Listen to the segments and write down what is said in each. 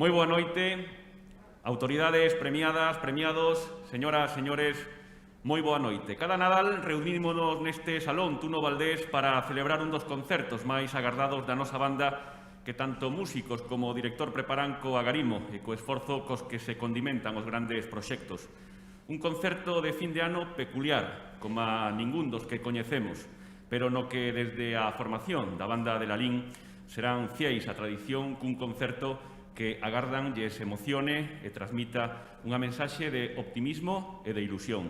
Moi boa noite, autoridades premiadas, premiados, señoras, señores, moi boa noite. Cada Nadal reunímonos neste salón Tuno Valdés para celebrar un dos concertos máis agardados da nosa banda que tanto músicos como o director preparan co agarimo e co esforzo cos que se condimentan os grandes proxectos. Un concerto de fin de ano peculiar, como a ningún dos que coñecemos, pero no que desde a formación da banda de Lalín serán fieis á tradición cun concerto que agardan lles emocione e transmita unha mensaxe de optimismo e de ilusión.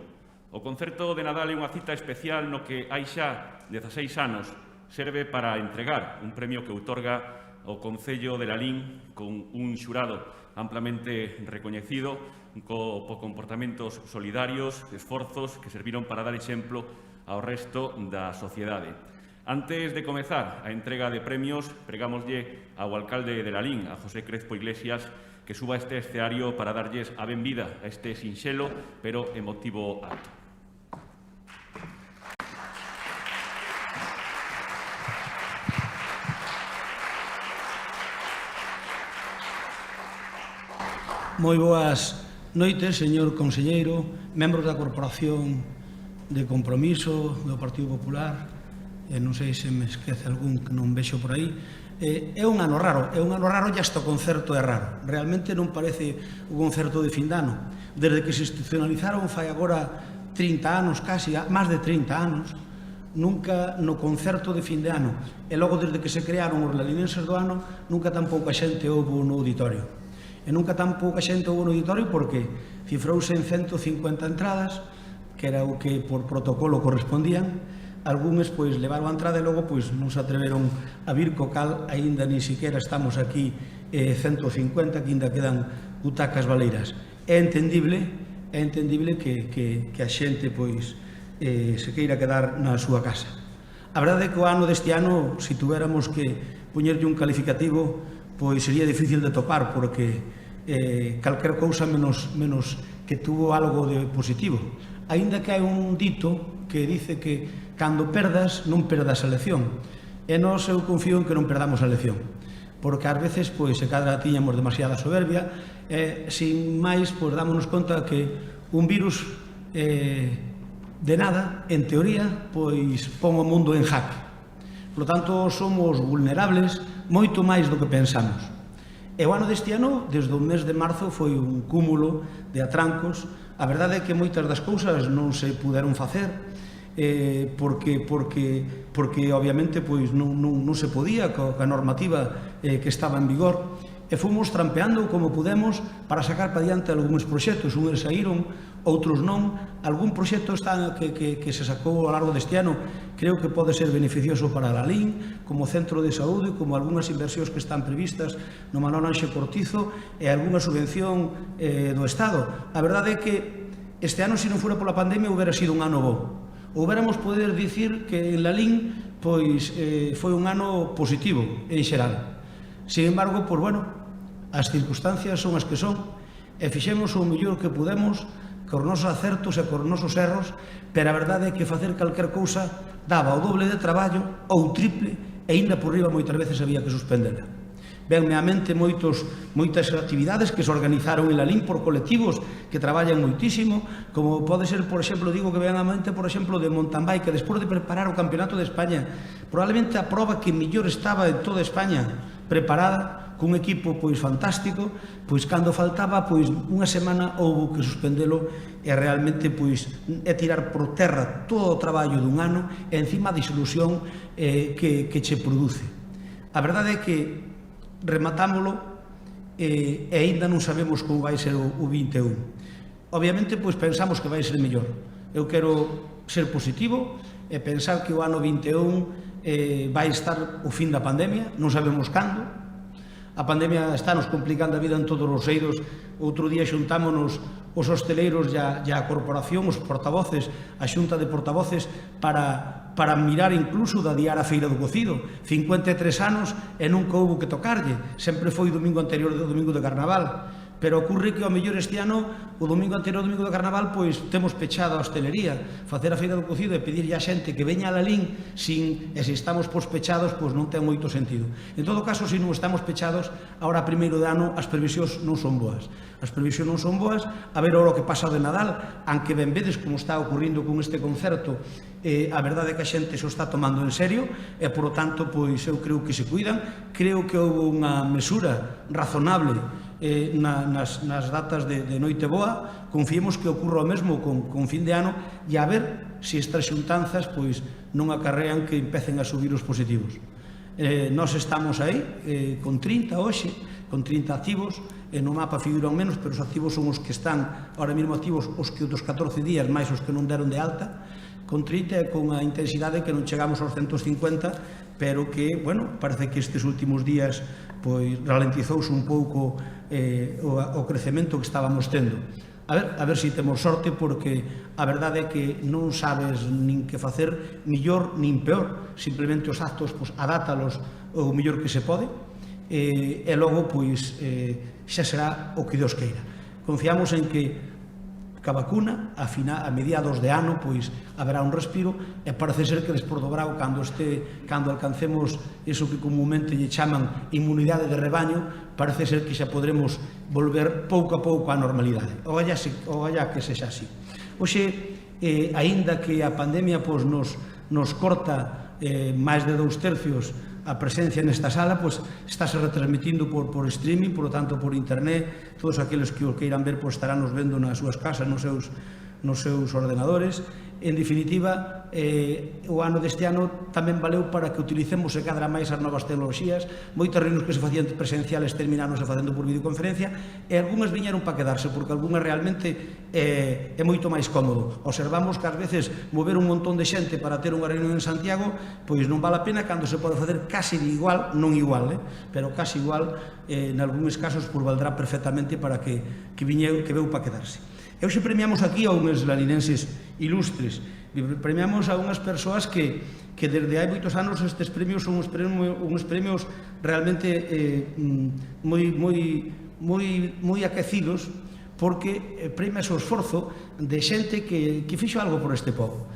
O concerto de Nadal é unha cita especial no que hai xa 16 anos serve para entregar un premio que outorga o Concello de Lalín con un xurado amplamente recoñecido co comportamentos solidarios, esforzos que serviron para dar exemplo ao resto da sociedade. Antes de comezar a entrega de premios, pregámoslle ao alcalde de Lalín, a José Crespo Iglesias, que suba a este escenario para darlles a benvida a este sinxelo pero emotivo acto. Moi boas noites, señor conselleiro, membros da Corporación de Compromiso do Partido Popular, non sei se me esquece algún que non vexo por aí. É un ano raro, e hasta o concerto é raro. Realmente non parece un concerto de fin de ano. Desde que se institucionalizaron fai agora 30 anos, casi, máis de 30 anos, nunca no concerto de fin de ano. E logo, desde que se crearon os lalinenses do ano, nunca tan pouca xente houve no auditorio. E nunca tan pouca xente houve no auditorio porque cifrouse en 150 entradas, que era o que por protocolo correspondían. Algúns pois levaron a entrada e logo pois non se atreveron a vir, co cal aínda ni siquiera estamos aquí 150, que aínda quedan butacas baleiras. É entendible que a xente pois se queira quedar na súa casa. A verdade é que o ano deste ano, se tuéramos que poñerlle un calificativo, pois sería difícil de topar, porque calquera cousa menos que tuvo algo de positivo. Aínda que hai un dito que dice que cando perdas, non perdas a lección. E nós, eu confío en que non perdamos a lección, porque ás veces, pois, se cadra tiñamos demasiada soberbia, e, sin máis, pois, dámonos conta que un virus de nada, en teoría, pois, pon o mundo en jaque. Por lo tanto, somos vulnerables moito máis do que pensamos. E o ano deste ano, desde o mes de marzo, foi un cúmulo de atrancos. A verdade é que moitas das cousas non se puderon facer, porque obviamente pois non se podía coa normativa que estaba en vigor, e fomos trampeando como pudemos para sacar para diante algúns proxectos. Uns saíron, outros non. Algún proxecto que se sacou ao largo deste ano creo que pode ser beneficioso para Lalín, como centro de saúde, como algunhas inversións que están previstas no Manuel Anxe Cortizo e algunha subvención do Estado. A verdade é que este ano, se non fora pola pandemia, houbera sido un ano bo. Houbéramos poder dicir que en Lalín pois foi un ano positivo en xeral. Sin embargo, pois bueno, as circunstancias son as que son e fixemos o mellor que pudemos cos nosos acertos e cos nosos erros, pero a verdade é que facer calquer cousa daba o doble de traballo ou triple e ainda por riba moitas veces había que suspendela. Venme á mente moitas actividades que se organizaron en Lalín por colectivos que traballan moitísimo, como pode ser, por exemplo, digo que ven á mente, por exemplo, de mountain bike, que despois de preparar o Campeonato de España, probablemente a proba que mellor estaba en toda España preparada, cun equipo pois fantástico, pois cando faltaba pois unha semana houbo que suspendelo, e realmente pois é tirar por terra todo o traballo dun ano e encima a disilusión que che produce. A verdade é que rematámolo e aínda non sabemos como vai ser o 21. Obviamente, pois pensamos que vai ser mellor. Eu quero ser positivo e pensar que o ano 21 vai estar o fin da pandemia, non sabemos cando. A pandemia está nos complicando a vida en todos os eidos. Outro día xuntámonos os hosteleiros e a corporación, os portavoces, a xunta de portavoces para mirar incluso de adiar a Feira do Cocido. 53 anos e nunca houve que tocarlle. Sempre foi domingo anterior do domingo de Carnaval. pero ocurre que ao mellor este ano, o domingo anterior ao domingo do Carnaval, pois temos pechado a hostelería, facer a feira do cocido e pedirlle a xente que veña a Lalín e se estamos pechados, pois non ten moito sentido. En todo caso, se non estamos pechados, agora primeiro de ano as previsións non son boas. As previsións non son boas, a ver o que pasa de Nadal, aunque ben vedes como está ocurrindo con este concerto, a verdade é que a xente se o está tomando en serio e, por lo tanto, pois eu creo que se cuidan. Creo que houve unha mesura razonable nas datas de Noiteboa. Confiemos que ocurra o mesmo con fin de ano e a ver se estas xuntanzas pois non acarrean que empecen a subir os positivos. Nós estamos aí con 30 hoxe, con 30 activos, no mapa figuran menos, pero os activos son os que están ahora mesmo activos, os que dos 14 días máis os que non deron de alta, con 30 e con a intensidade que non chegamos aos 150, pero que, bueno, parece que estes últimos días pois ralentizouse un pouco o crecemento que estábamos tendo. A ver se temos sorte, porque a verdade é que non sabes nin que facer millor nin peor, simplemente os actos adátalos o mellor que se pode, e logo pois xa será o que Dios queira. Confiamos en que a vacuna a mediados de ano pois haberá un respiro, e parece ser que despois do brao, cando alcancemos iso que comúnmente lle chaman inmunidade de rebaño, parece ser que xa podremos volver pouco a pouco á normalidade. Oalla que sexa así. Hoxe, aínda que a pandemia pois nos corta máis de 2/3 a presencia nesta sala, pois estáse retransmitindo por streaming, por lo tanto por internet. Todos aqueles que o queiran ver pois estarán nos vendo nas súas casas, nos seus ordenadores. En definitiva, o ano deste ano tamén valeu para que utilicemos e cadra máis as novas tecnoloxías. Moitas reunións que se facían presenciales termináronse facendo por videoconferencia, e algunhas viñeron para quedarse, porque algunhas realmente é moito máis cómodo. Observamos que ás veces mover un montón de xente para ter unha reunión en Santiago pois non vale a pena, cando se pode facer casi igual, non igual, pero casi igual, en algúns casos pois valdrá perfectamente para que veu para quedarse. E hoxe premiamos aquí a uns lalinenses ilustres, premiamos a unhas persoas que desde hai moitos anos estes premios son uns premios realmente moi aquecidos, porque premia o esforzo de xente que fixo algo por este povo.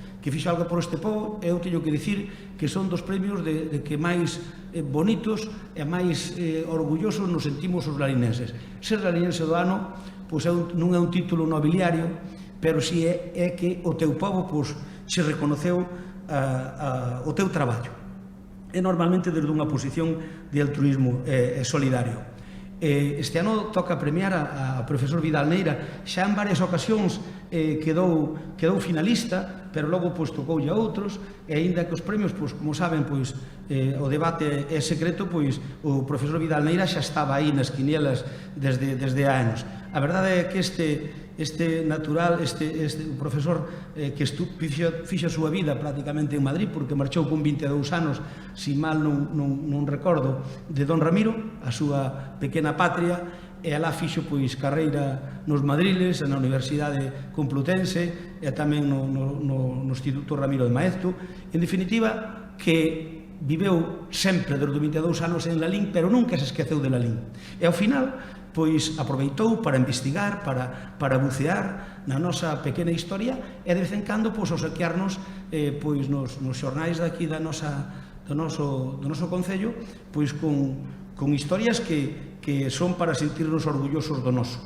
Eu teño que dicir que son dos premios de que máis bonitos e máis orgullosos nos sentimos os lalinenses. Ser lalinense do ano pois non é un título nobiliario, pero si é que o teu povo pois se reconoceu o teu traballo. E normalmente desde unha posición de altruismo solidario. Este ano toca premiar a profesor Vidal Neira. Xa en varias ocasións quedou finalista, pero logo pois tocoulle a outros, e aínda que os premios, pois como saben, pois o debate é secreto, pois o profesor Vidal Neira xa estaba aí nas quinielas desde anos. A verdade é que este natural, o profesor que fixo a súa vida prácticamente en Madrid, porque marchou con 22 anos, si mal non recordo, de Don Ramiro, a súa pequena patria, e alá fixo pois carreira nos Madriles, na Universidade Complutense e tamén no Instituto Ramiro de Maeztu. En definitiva, que viveu sempre desde 22 anos en Lalín, pero nunca se esqueceu de Lalín. E ao final pois aproveitou para investigar, para bucear na nosa pequena historia, e de vez en cando pois obsequiarnos pois nos xornais daqui do noso concello pois con historias que son para sentirnos orgullosos do noso.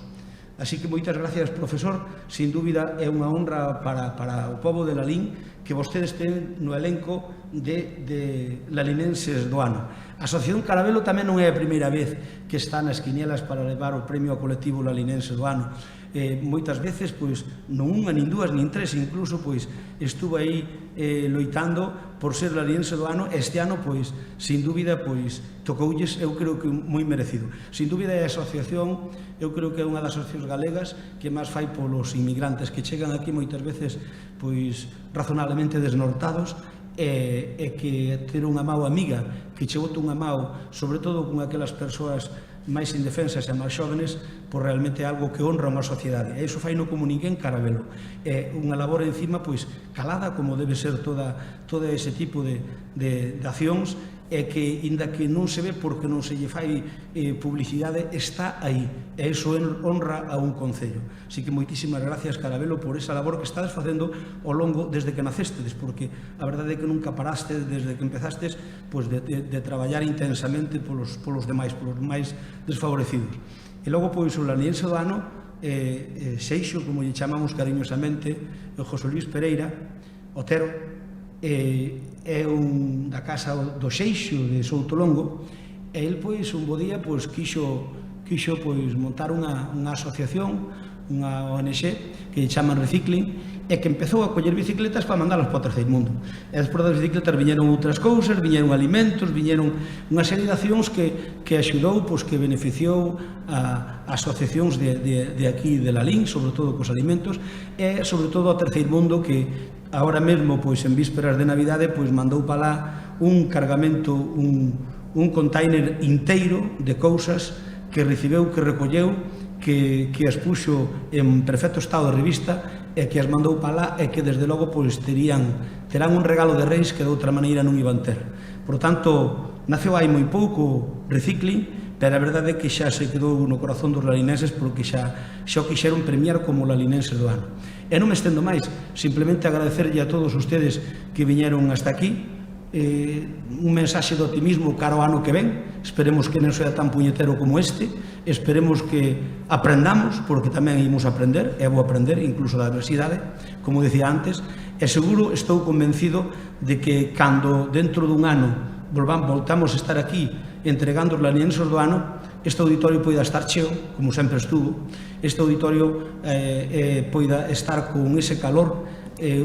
Así que moitas gracias, profesor. Sin dúbida é unha honra para o pobo de Lalín que vostedes ten no elenco de lalinenses do ano. A Asociación Carabelo tamén non é a primeira vez que está nas quinielas para levar o premio ao colectivo lalinense do ano. Moitas veces, pois, non unha, nin dúas, nin tres, incluso, pois, estuvo aí loitando por ser lalinense do ano. Este ano, pois, sin dúbida, pois, tocoulles, eu creo que moi merecido. Sin dúbida é a asociación, eu creo que é unha das asociacións galegas que máis fai polos inmigrantes que chegan aquí moitas veces, pois, razonablemente desnortados, e que ter unha mau amiga que che bote unha mau, sobre todo con aquelas persoas máis indefensas e máis xóvenes, pois realmente é algo que honra unha sociedade. E iso faino como ninguén Carabelo. É unha labor encima pois calada, como debe ser toda ese tipo de accións, e que, inda que non se ve porque non se lle fai publicidade, está aí, e iso honra a un concello. Así que moitísimas gracias, Carabelo, por esa labor que estades facendo ao longo desde que nacestes, porque a verdade é que nunca paraste desde que empezastes de traballar intensamente polos demais, polos máis desfavorecidos. E logo, pois, o laniense do ano, Seixo, como lle chamamos cariñosamente, o José Luis Pereira Otero, é un da casa do Seixo de Soutolongo, e el, pois, un bo día, pois, quixo montar unha asociación, unha ONG que chaman Recicling, e que empezou a coller bicicletas para mandalas para o terceiro mundo. E despois das bicicletas viñeron outras cousas, viñeron alimentos, viñeron unha serie de accións que axudou, que beneficiou a asociacións de aquí de Lalín, sobre todo cos alimentos, e sobre todo ao terceiro mundo, que agora mesmo, en vísperas de Navidade, mandou para lá un cargamento, un container inteiro de cousas que recibeu, que recolleu, que as puxo en perfecto estado de revista e que as mandou para lá, e que desde logo terán un regalo de Reis que de outra maneira non iban ter. Por tanto, naceu hai moi pouco Recicling, pero a verdade é que xa se quedou no corazón dos lalinenses, porque xa o quixeron premiar como lalinenses do ano. E non me estendo máis, simplemente agradecerlle a todos ustedes que viñeron hasta aquí, un mensaxe de optimismo cara ao ano que ven. Esperemos que non sea tan puñetero como este, esperemos que aprendamos, porque tamén imos aprender, e vou aprender incluso da adversidade, como dicía antes, e seguro, estou convencido de que cando dentro dun ano voltamos a estar aquí entregando os lanienses do ano, este auditorio poida estar cheo, como sempre estuvo, este auditorio poida estar con ese calor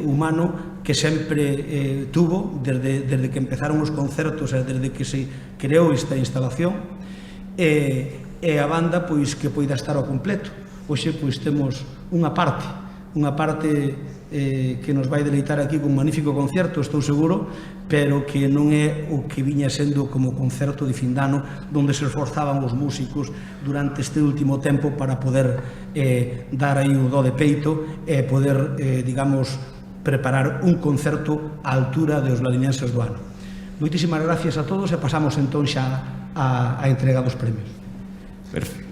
humano que sempre tuvo desde que empezaron os concertos e desde que se creou esta instalación, e a banda que poida estar ao completo. Hoxe temos unha parte que nos vai deleitar aquí con un magnífico concerto, estou seguro, pero que non é o que viña sendo como concerto de fin de ano, onde se esforzaban os músicos durante este último tempo para poder dar aí o do de peito e poder, digamos, preparar un concerto á altura dos lalinenses do ano. Moitísimas gracias a todos, e pasamos entón xa a entrega dos premios. Perfecto.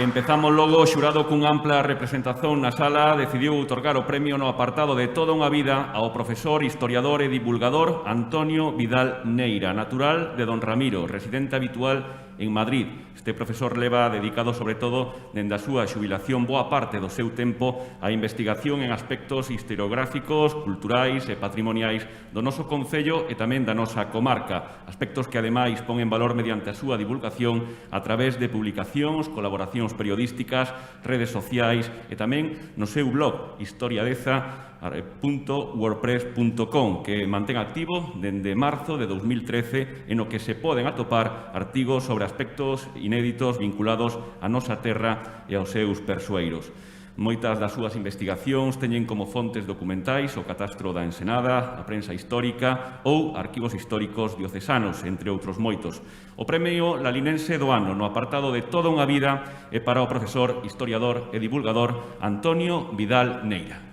Empezamos logo. O xurado cunha ampla representación na sala decidiu outorgar o premio no apartado de toda unha vida ao profesor, historiador e divulgador Antonio Vidal Neira, natural de Don Ramiro, residente habitual en Madrid. Este profesor leva dedicado, sobre todo, dende a súa xubilación, boa parte do seu tempo á investigación en aspectos historiográficos, culturais e patrimoniais do noso concello e tamén da nosa comarca, aspectos que, ademais, pon en valor mediante a súa divulgación a través de publicacións, colaboracións periodísticas, redes sociais e tamén no seu blog historiadeza.wordpress.com, que mantén activo dende marzo de 2013, en o que se poden atopar artigos sobre aspectos inéditos vinculados á nosa terra e aos seus persoeiros. Moitas das súas investigacións teñen como fontes documentais o Catastro da Ensenada, a prensa histórica ou arquivos históricos diocesanos, entre outros moitos. O premio lalinense do ano no apartado de toda unha vida é para o profesor, historiador e divulgador Antonio Vidal Neira.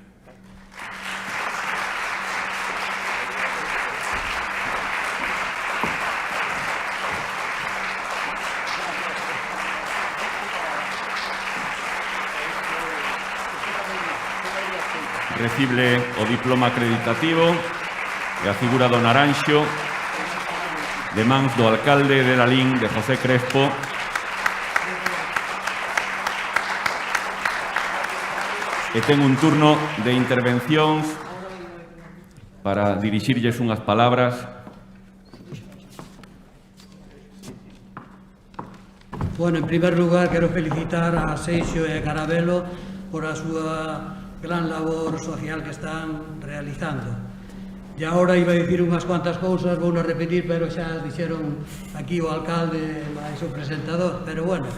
Recibe o diploma acreditativo e a figura do naranxo de mans do alcalde de Lalín, de José Crespo, e ten un turno de intervencións para dirixirlles unhas palabras. Bueno, en primer lugar, quero felicitar a Seixo e a Carabelo por a súa gran labor social que están realizando. E agora iba a dicir unhas cuantas cousas, vou non repetir, pero xa dixeron aquí o alcalde máis o presentador, pero bueno,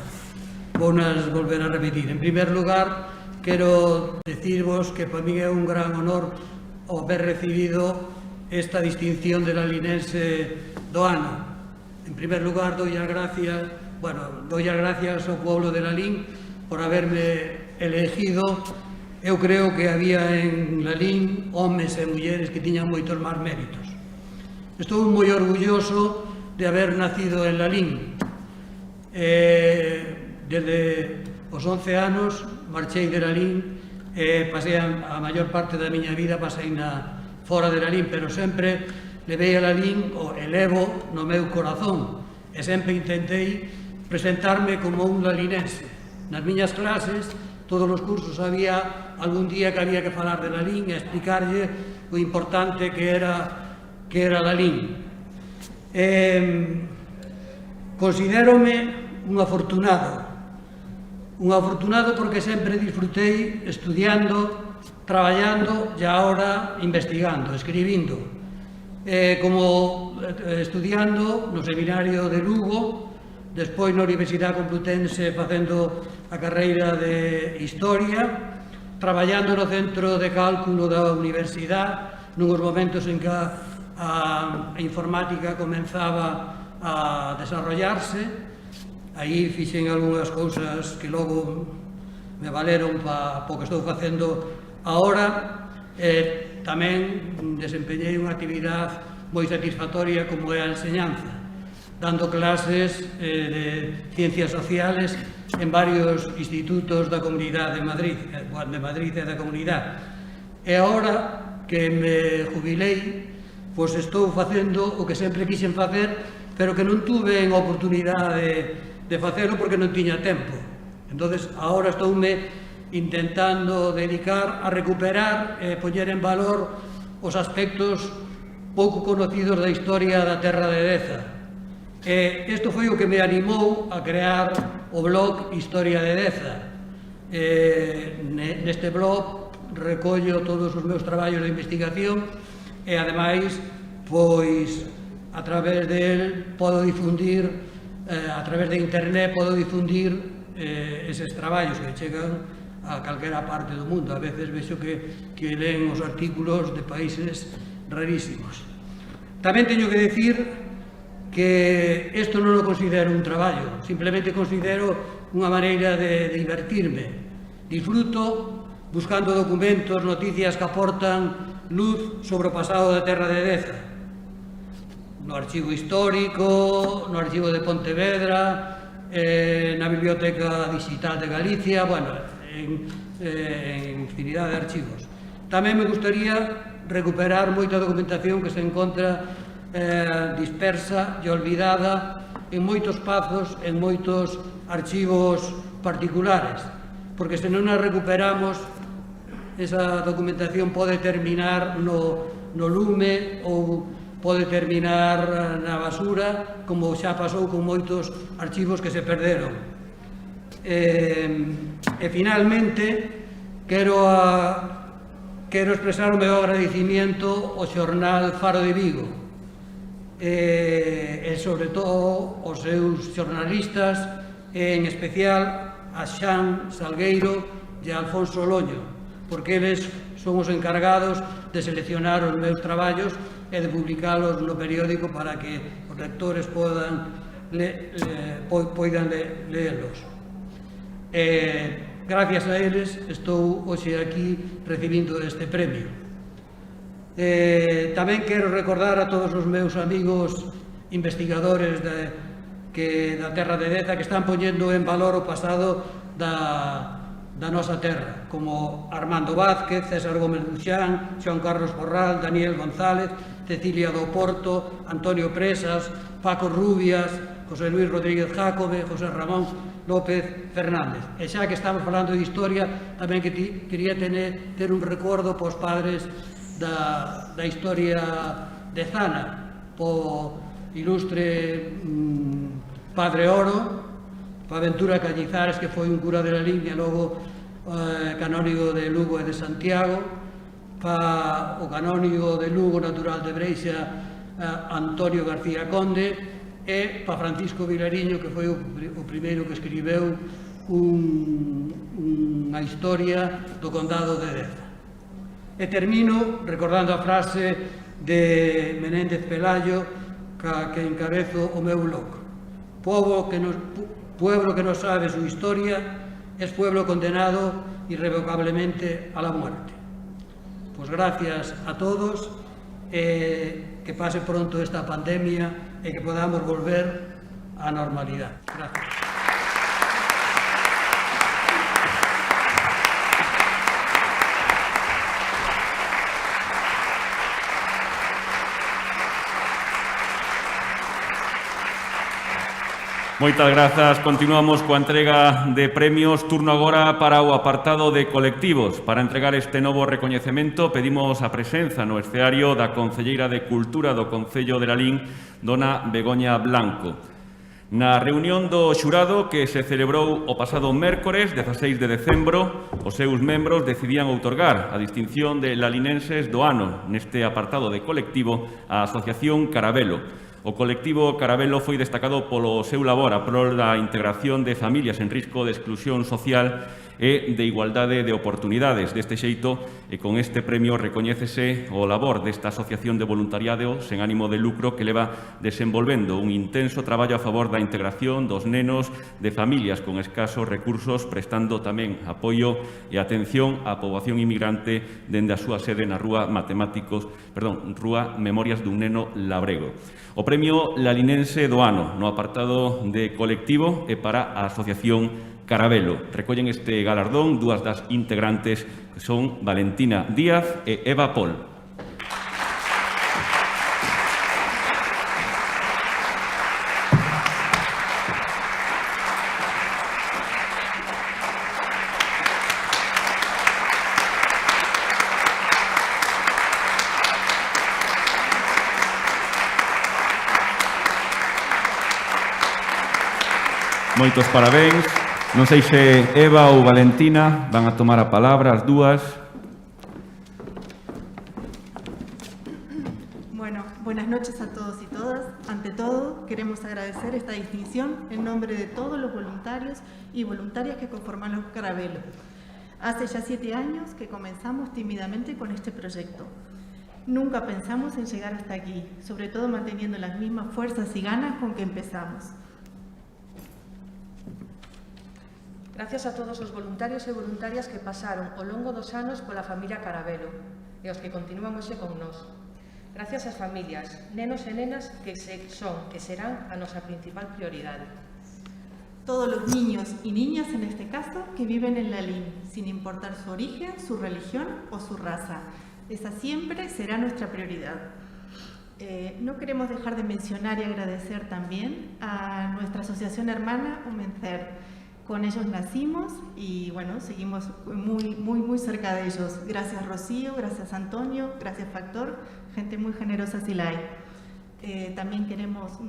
vou nas volver a repetir. En primer lugar, quero decirvos que para mí é un gran honor o haber recibido esta distinción de lalinense do ano. En primer lugar, doy as gracias ao pueblo de Lalín por haberme elegido, eu creo que había en Lalín homes e mulleres que tiñan moitos máis méritos. Estou moi orgulloso de haber nacido en Lalín. Desde os 11 anos marchei de Lalín e pasei a maior parte da miña vida pasei fora de Lalín, pero sempre levei a Lalín o elevo no meu corazón e sempre intentei presentarme como un lalinense. Nas miñas clases, todos os cursos había algún día que había que falar de Lalín e explicarlle o importante que era Lalín. Considérome un afortunado porque sempre disfrutei estudiando, traballando e agora investigando, escribindo. Como estudiando no Seminario de Lugo, despois na Universidade Complutense facendo a carreira de Historia, traballando no Centro de Cálculo da Universidade, nuns momentos en que a informática comenzaba a desarrollarse. Aí fixen algunhas cousas que logo me valeron para o que estou facendo agora. Tamén desempeñei unha actividade moi satisfactoria como é a enseñanza, dando clases de ciencias sociales en varios institutos da Comunidade de Madrid e da Comunidade. E agora que me jubilei, pois estou facendo o que sempre quixen facer, pero que non tuve a oportunidade de facelo porque non tiña tempo. Entón, agora estoume intentando dedicar a recuperar e poñer en valor os aspectos pouco conocidos da historia da Terra de Deza. Isto foi o que me animou a crear o blog Historia de Deza. Neste blog recollo todos os meus traballos de investigación e, ademais, pois, a través del podo difundir, a través de internet podo difundir eses traballos que chegan a calquera parte do mundo. A veces vexo que leen os artículos de países rarísimos. Tamén teño que decir que isto non o considero un traballo, simplemente considero unha maneira de divertirme. Disfruto buscando documentos, noticias que aportan luz sobre o pasado da Terra de Deza. No archivo histórico, no archivo de Pontevedra, na Biblioteca Digital de Galicia, bueno, en infinidade de archivos. Tamén me gustaría recuperar moita documentación que se encontra dispersa e olvidada en moitos espazos, en moitos archivos particulares, porque se non a recuperamos, esa documentación pode terminar no lume ou pode terminar na basura, como xa pasou con moitos archivos que se perderon. E finalmente quero expresar o meu agradecimiento ao xornal Faro de Vigo e sobre todo aos seus xornalistas, e en especial a Xan Salgueiro e a Alfonso Loño, porque eles son os encargados de seleccionar os meus traballos e de publicalos no periódico para que os lectores poidan leerlos. Gracias a eles estou hoxe aquí recibindo este premio. Tamén quero recordar a todos os meus amigos investigadores da Terra de Deza que están poñendo en valor o pasado da nosa terra, como Armando Vázquez, César Gómez Duxán, Xoán Carlos Corral, Daniel González, Cecilia do Porto, Antonio Presas, Paco Rubias, José Luis Rodríguez Jácome, José Ramón López Fernández. E xa que estamos falando de historia, tamén quería ter un recordo pos padres da historia de Zana, po ilustre Padre Oro, pa Ventura Cañizares, que foi un cura de Lalín e logo canónigo de Lugo e de Santiago, pa o canónigo de Lugo natural de Breixa, Antonio García Conde, e pa Francisco Vilariño, que foi o primeiro que escribeu unha historia do condado de Deza. E termino recordando a frase de Menéndez Pelayo que encabezo o meu blog: pueblo que no sabe su historia es pueblo condenado irrevocablemente a la muerte. Pues gracias a todos, que pase pronto esta pandemia y que podamos volver a normalidad. Gracias. Moitas grazas. Continuamos coa entrega de premios. Turno agora para o apartado de colectivos. Para entregar este novo recoñecemento pedimos a presenza no escenario da Concelleira de Cultura do Concello de Lalín, dona Begoña Blanco. Na reunión do xurado que se celebrou o pasado mércores 16 de decembro, os seus membros decidían outorgar a distinción de lalinenses do ano neste apartado de colectivo a Asociación Carabelo. O colectivo Carabelo foi destacado polo seu labor a prol da integración de familias en risco de exclusión social e de igualdade de oportunidades. Deste xeito, e con este premio recoñécese o labor desta asociación de voluntariado sen ánimo de lucro que leva desenvolvendo un intenso traballo a favor da integración dos nenos de familias con escasos recursos, prestando tamén apoio e atención á poboación inmigrante dende a súa sede na Rúa Memorias dun Neno Labrego. O premio lalinense do ano no apartado de colectivo e para a Asociación Carabelo. Recollen este galardón dúas das integrantes que son Valentina Díaz e Eva Pol. Moitos parabéns. Non sei se Eva ou Valentina van a tomar a palabra, as dúas. Bueno, buenas noches a todos y todas. Ante todo, queremos agradecer esta distinción en nombre de todos los voluntarios y voluntarias que conforman los Carabelo. Hace ya 7 años que comenzamos tímidamente con este proyecto. Nunca pensamos en llegar hasta aquí, sobre todo manteniendo las mismas fuerzas y ganas con que empezamos. Gracias a todos os voluntarios e voluntarias que pasaron ao longo dos anos pola familia Carabelo e os que continúan hoxe con nós. Gracias ás familias, nenos e nenas que son e serán a nosa principal prioridade. Todos los niños y niñas, en este caso, que viven en Lalín, sin importar su origen, su religión o su raza. Esa siempre será nuestra prioridad. No queremos dejar de mencionar y agradecer también a nuestra asociación hermana Humencer. Con ellos nacimos y bueno, seguimos muy cerca de ellos. Gracias Rocío, gracias Antonio, gracias Factor, gente muy generosa si la hay. También queremos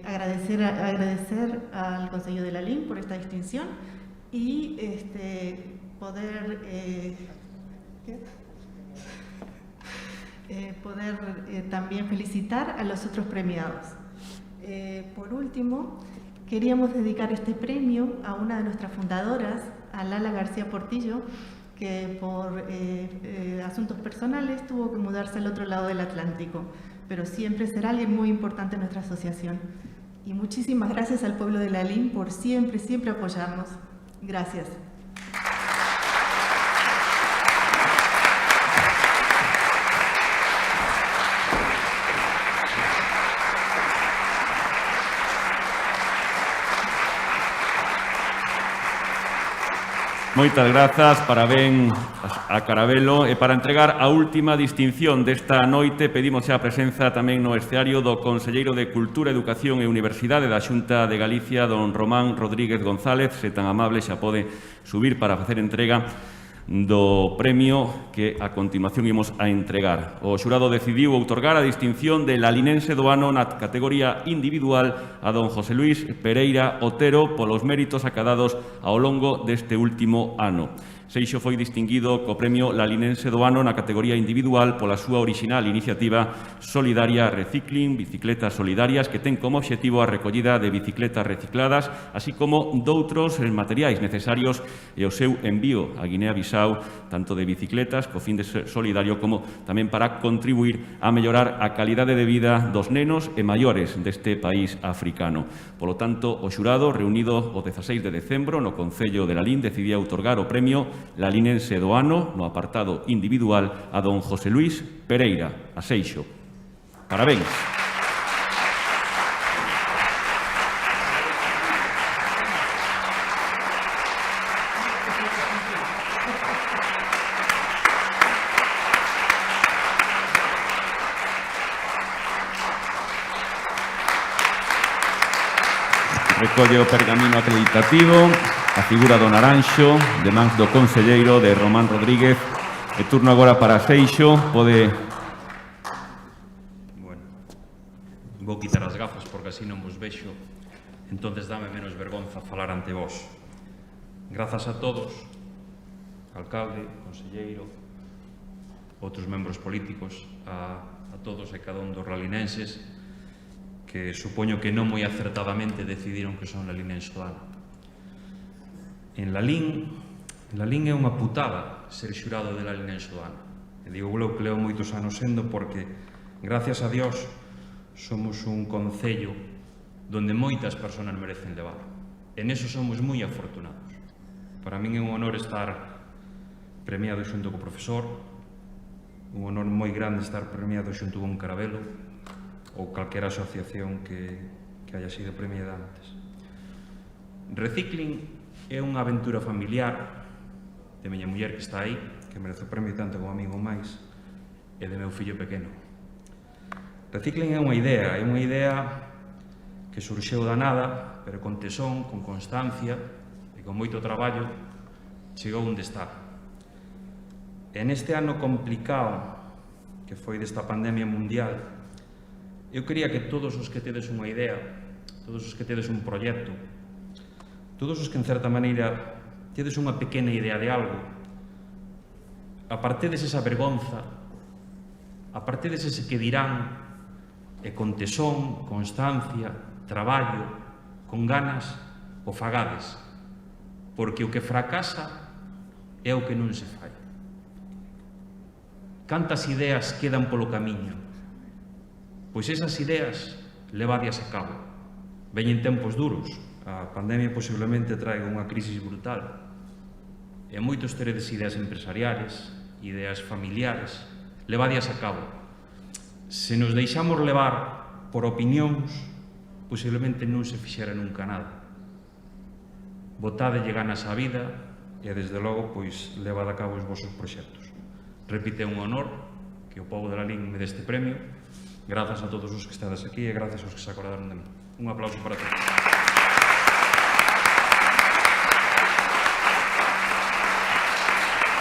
agradecer al Concello de Lalín por esta distinción y poder también felicitar a los otros premiados. Por último, queríamos dedicar este premio a una de nuestras fundadoras, a Lala García Portillo, que por asuntos personales tuvo que mudarse al otro lado del Atlántico, pero siempre será alguien muy importante en nuestra asociación. Y muchísimas gracias al pueblo de Lalín por siempre apoyarnos. Gracias. Moitas grazas, parabén a Carabelo. E para entregar a última distinción desta noite pedimos a presenza tamén no escenario do Conselleiro de Cultura, Educación e Universidade da Xunta de Galicia, don Román Rodríguez González. Se tan amable xa pode subir para facer entrega do premio que a continuación imos a entregar. O xurado decidiu outorgar a distinción de lalinense do ano na categoría individual a don José Luis Pereira Otero polos méritos acadados ao longo deste último ano. Seixo foi distinguido co Premio Lalinense do Ano na categoría individual pola súa orixinal iniciativa solidaria Recicling, bicicletas solidarias, que ten como obxectivo a recollida de bicicletas recicladas, así como doutros materiais necesarios e o seu envío a Guinea-Bissau, tanto de bicicletas, co fin de ser solidario, como tamén para contribuir a mellorar a calidade de vida dos nenos e maiores deste país africano. Polo tanto, o xurado, reunido o 16 de decembro no Concello de Lalín, decidía outorgar o Premio Lalinense do Ano no apartado individual a don José Luis Pereira, a Seixo. Parabéns. Recolle o pergamino acreditativo a figura do Naranxo, de mans do conselleiro de Román Rodríguez. E turno agora para Seixo. Pode... Bueno, vou quitar as gafas porque así non vos vexo, entonces dame menos vergonza falar ante vos. Grazas a todos, alcalde, conselleiro, outros membros políticos, a todos e cada un dos lalinenses, que supoño que non moi acertadamente decidiron que son lalinense do ano. En Lalín é unha putada ser xurado de lalinense do ano. E digo que leo moitos anos sendo porque, gracias a Dios, somos un concello donde moitas persoas merecen levar. En eso somos moi afortunados. Para min é un honor estar premiado xunto co profesor, un honor moi grande estar premiado xunto con Carabelo ou calquera asociación que haya sido premiada antes. Recicling é unha aventura familiar de miña muller que está aí, que merece o premio tanto como a min ou máis, e de meu fillo pequeno. Recicling é unha idea que surxeu da nada, pero con tesón, con constancia e con moito traballo, chegou onde está. En este ano complicado que foi desta pandemia mundial, eu quería que todos os que tedes unha idea, todos os que tedes un proxecto, todos os que, en certa maneira, tedes unha pequena idea de algo, apartedes esa vergonza, apartedes ese que dirán, e con tesón, constancia, traballo, con ganas, o fagades, porque o que fracasa é o que non se fai. Cantas ideas quedan polo camiño? Pois esas ideas levadias a cabo. Veñen tempos duros, a pandemia posiblemente traiga unha crisis brutal, e moitos teredes ideas empresariales, ideas familiares, levadias a cabo. Se nos deixamos levar por opinións, posiblemente non se fixera nunca nada. Botadelle ganas á vida e, desde logo, pois, levad a cabo os vosos proxectos. Repite un honor que o povo de Lalín me deste premio. Grazas a todos os que estades aquí e grazas aos que se acordaron de mí. Un aplauso para todos.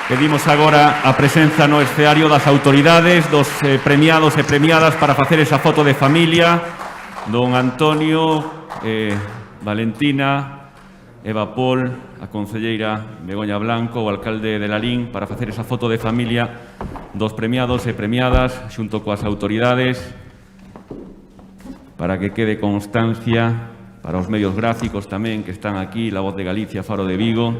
Pedimos agora a presenza no escenario das autoridades, dos premiados e premiadas para facer esa foto de familia. Don Antonio, Valentina, Eva Pol, a concelleira Begoña Blanco, o alcalde de Lalín, para facer esa foto de familia dos premiados e premiadas xunto coas autoridades, para que quede constancia para os medios gráficos tamén que están aquí, La Voz de Galicia, Faro de Vigo.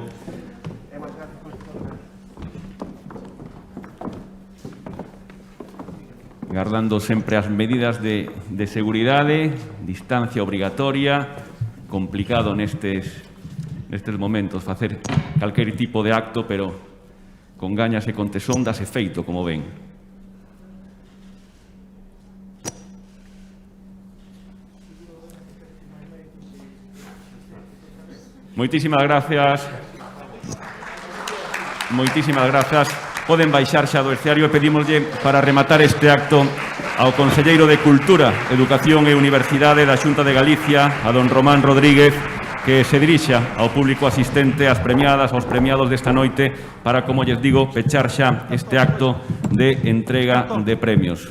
Guardando sempre as medidas de seguridade, distancia obrigatoria, complicado nestes momentos facer calquer tipo de acto, pero con gañas e con tesón dase feito, como ven. Moitísimas gracias. Moitísimas grazas. Poden baixar xa do escenario e pedímoslle para rematar este acto ao conselleiro de Cultura, Educación e Universidade da Xunta de Galicia, a don Román Rodríguez, que se dirixa ao público asistente, ás premiadas, aos premiados desta noite, para, como lles digo, pechar xa este acto de entrega de premios.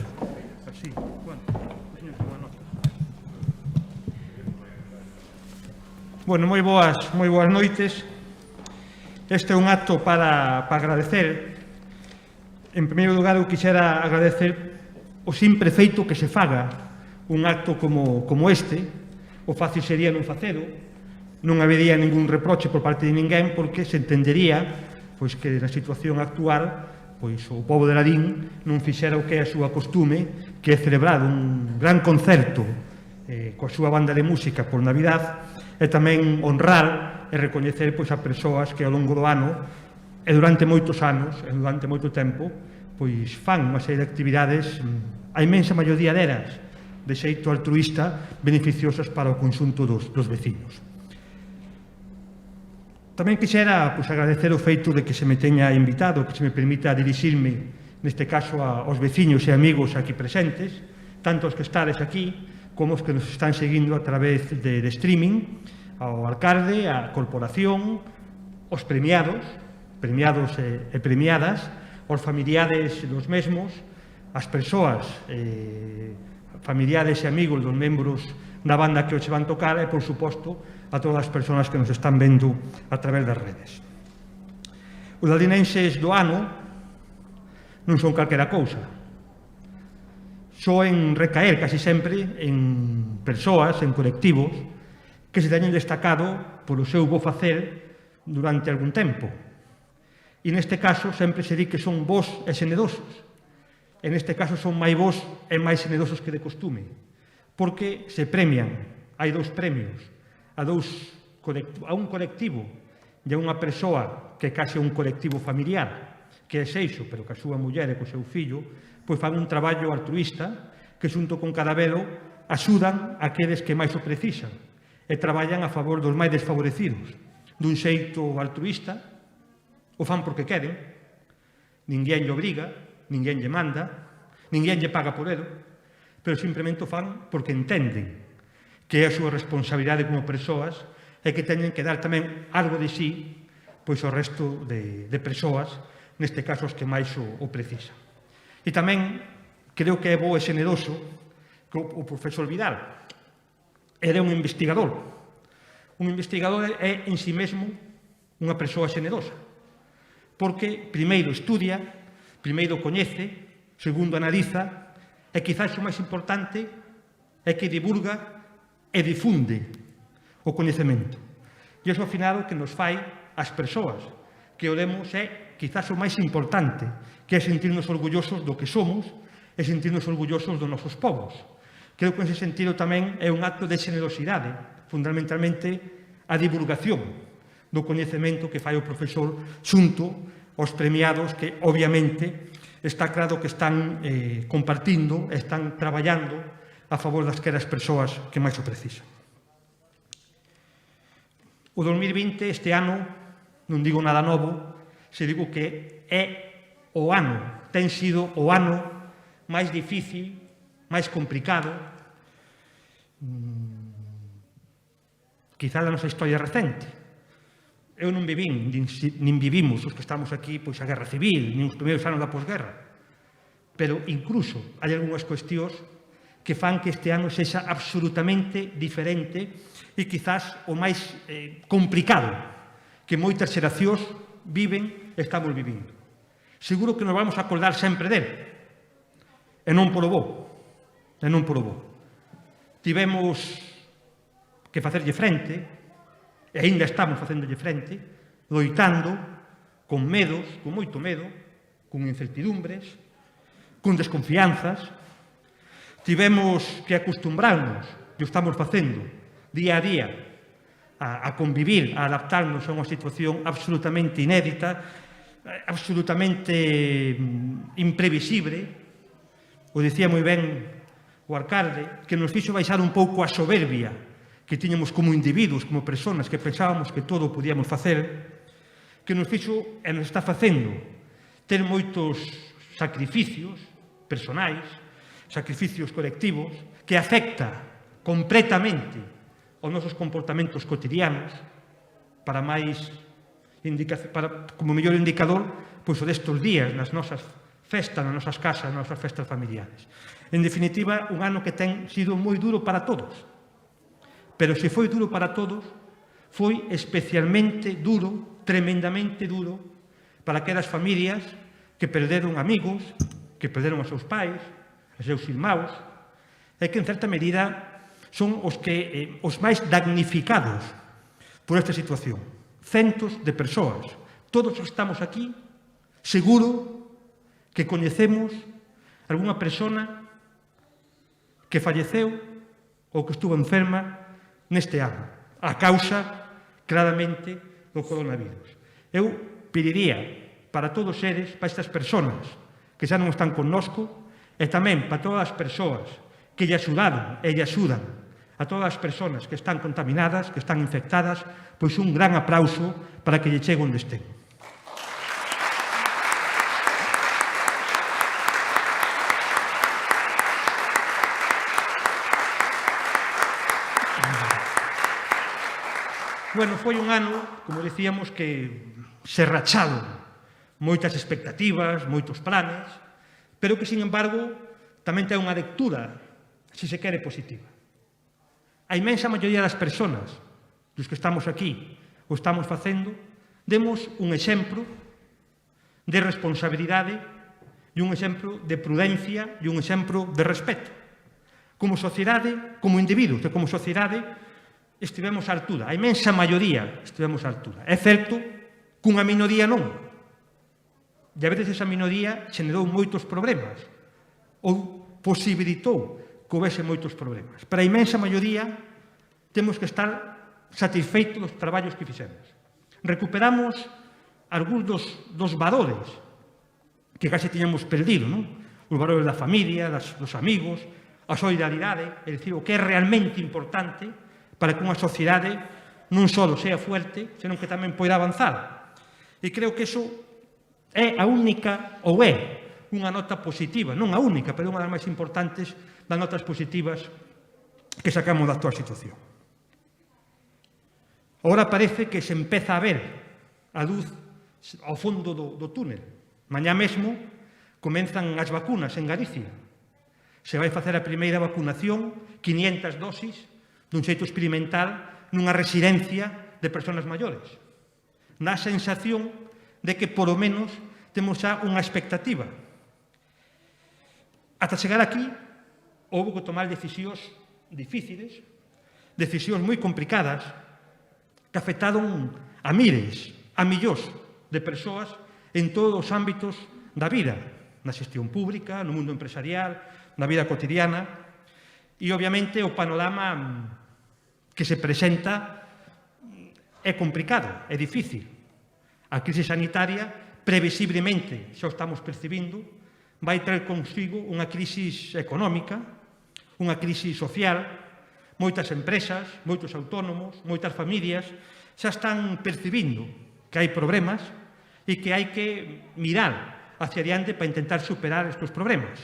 Bueno, moi boas noites. Este é un acto para agradecer. En primeiro lugar, eu quixera agradecer o simple feito que se faga un acto como este. O fácil sería non facelo, non habería ningún reproche por parte de ninguén, porque se entendería pois, que na situación actual pois, o pobo de Ladín non fixera o que é a súa costume, que é celebrar un gran concerto coa súa banda de música por Navidad, e tamén honrar e recoñecer pois, a persoas que ao longo do ano e durante moitos anos, e durante moito tempo, pois fan unha serie de actividades, a inmensa maioría delas, de xeito altruísta, beneficiosas para o conxunto dos vecinos. Tamén quixera pois, agradecer o feito de que se me teña invitado, que se me permita dirixirme, neste caso, aos veciños e amigos aquí presentes, tanto os que estades aquí, como os que nos están seguindo a través de streaming, ao alcalde, á corporación, aos premiados e premiadas, aos familiares dos mesmos, as persoas familiares e amigos dos membros da banda que hoxe van tocar e, por suposto, a todas as persoas que nos están vendo a través das redes. Os ladinenses do ano non son calquera cousa. Soen recaer casi sempre en persoas, en colectivos, que se teñen destacado polo seu bo facer durante algún tempo. E neste caso sempre se di que son bons e xenerosos. En este caso son máis bons e máis xenerosos que de costume, porque se premian, hai 2 premios, a un colectivo e a unha persoa que é case un colectivo familiar, que é Seixo, pero que a súa muller e co seu fillo, pois fan un traballo altruísta que xunto con Carabelo axudan aqueles que máis o precisan e traballan a favor dos máis desfavorecidos, dun xeito altruísta. O fan porque queren, ninguén lle obriga, ninguén lle manda, ninguén lle paga por ele, pero simplemente o fan porque entenden que é a súa responsabilidade como persoas e que teñen que dar tamén algo de sí pois ao resto de persoas, neste caso os que máis o precisan. E tamén creo que é bo e xeneroso que o profesor Vidal era un investigador. Un investigador é en si mesmo unha persoa xenerosa, porque primeiro estudia, primeiro coñece, segundo analiza, e quizás o máis importante é que divulga e difunde o coñecemento. E iso, ao final, o que nos fai as persoas, que o demos é quizás o máis importante, que é sentirnos orgullosos do que somos e sentirnos orgullosos dos nosos povos. Creo que, en ese sentido, tamén é un acto de xenerosidade, fundamentalmente a divulgación do coñecemento que fai o profesor xunto aos premiados que, obviamente, está claro que están compartindo, están traballando a favor das persoas que máis o precisan. O 2020, este ano, non digo nada novo, se digo que é o ano, ten sido o ano máis difícil, máis complicado, quizá da nosa historia recente. Eu non vivín, nin vivimos os que estamos aquí pois a guerra civil, nin os primeiros anos da posguerra. Pero incluso hai algunhas cuestións que fan que este ano sexa absolutamente diferente e quizás o máis complicado que moitas xeracións viven e estamos vivindo. Seguro que nos vamos a acordar sempre dele, e non polo bo, e non polo bo. Tivemos que facerlle frente, e ainda estamos facéndolle frente, loitando, con medos, con moito medo, con incertidumbres, con desconfianzas. Tivemos que acostumbrarnos, e o estamos facendo, día a día, a convivir, a adaptarnos a unha situación absolutamente inédita, absolutamente imprevisible. O dicía moi ben o alcalde, que nos fixo baixar un pouco a soberbia que tiñamos como individuos, como persoas que pensábamos que todo o podíamos facer, que nos fixo e nos está facendo ter moitos sacrificios personais, sacrificios colectivos, que afecta completamente os nosos comportamentos cotidianos, como mellor indicador, pois o destos días, nas nosas festas, nas nosas casas, nas nosas festas familiares. En definitiva, un ano que ten sido moi duro para todos. Pero se foi duro para todos, foi especialmente duro, tremendamente duro, para aquelas familias que perderon amigos, que perderon os seus pais, os seus irmãos, e que, en certa medida, son os máis damnificados por esta situación. Centos de persoas. Todos os que estamos aquí, seguro que coñecemos algunha persona que falleceu ou que estuvo enferma neste ano, a causa, claramente, do coronavirus. Eu pediría para todos eles, para estas persoas que xa non están connosco, e tamén para todas as persoas que lle axudaron e lle axudan, a todas as persoas que están contaminadas, que están infectadas, pois un gran aplauso para que lle chegue onde estén. Bueno, foi un ano, como decíamos, que se racharon moitas expectativas, moitos planes, pero que, sin embargo, tamén ten unha lectura, se se quere, positiva. A imensa maioría das persoas, dos que estamos aquí, o estamos facendo, demos un exemplo de responsabilidade e un exemplo de prudencia e un exemplo de respeto. Como sociedade, como individuos e como sociedade, estivemos á altura. A imensa maioría estivemos á altura. É certo que unha minoría non. E a veces esa minoría xenerou moitos problemas ou posibilitou que houvese moitos problemas. Pero a imensa maioría temos que estar satisfeitos dos traballos que fixemos. Recuperamos algúns dos valores que case tiñamos perdido, non? Os valores da familia, dos amigos, a solidaridade, é dicir, o que é realmente importante para que unha sociedade non só sea fuerte, senón que tamén poida avanzar. E creo que iso é a única, ou é unha nota positiva, non a única, pero unha das máis importantes das notas positivas que sacamos da actual situación. Agora parece que se empeza a ver a luz ao fondo do túnel. Mañá mesmo comenzan as vacunas en Galicia. Se vai facer a primeira vacunación, 500 dosis, dun xeito experimental, nunha residencia de persoas maiores. Dá a sensación de que, polo menos, temos xa unha expectativa. Ata chegar aquí, houve que tomar decisións difíciles, decisións moi complicadas, que afectaron a miles, a millóns de persoas en todos os ámbitos da vida, na xestión pública, no mundo empresarial, na vida cotidiana, e, obviamente, o panorama que se presenta é complicado, é difícil. A crise sanitaria, previsiblemente, xa o estamos percibindo, vai traer consigo unha crise económica, unha crise social. Moitas empresas, moitos autónomos, moitas familias xa están percibindo que hai problemas e que hai que mirar hacia adiante para intentar superar estes problemas.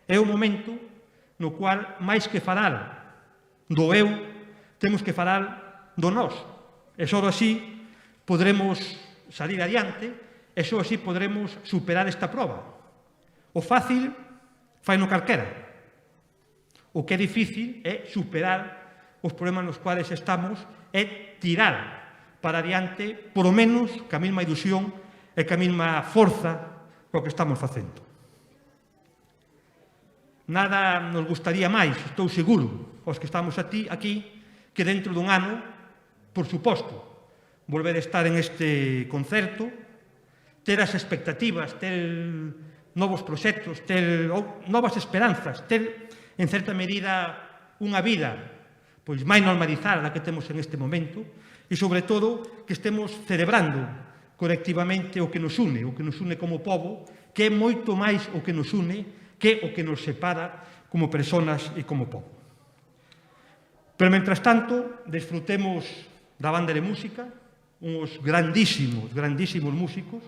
É un momento no cual, máis que falar do eu, temos que falar do nós. E só así podremos salir adiante e só así podremos superar esta proba. O fácil fai no calquera. O que é difícil é superar os problemas nos cuales estamos e tirar para adiante, polo menos, ca mesma ilusión e ca mesma forza co que estamos facendo. Nada nos gustaría máis, estou seguro, os que estamos aquí, que dentro dun ano, por suposto, volver a estar en este concerto, ter as expectativas, ter novos proxectos, ter novas esperanzas, ter, en certa medida, unha vida pois máis normalizada da que temos en este momento e, sobre todo, que estemos celebrando colectivamente o que nos une como pobo, que é moito máis o que nos une que o que nos separa como persoas e como pobo. Pero, mentras tanto, desfrutemos da banda de música, uns grandísimos músicos,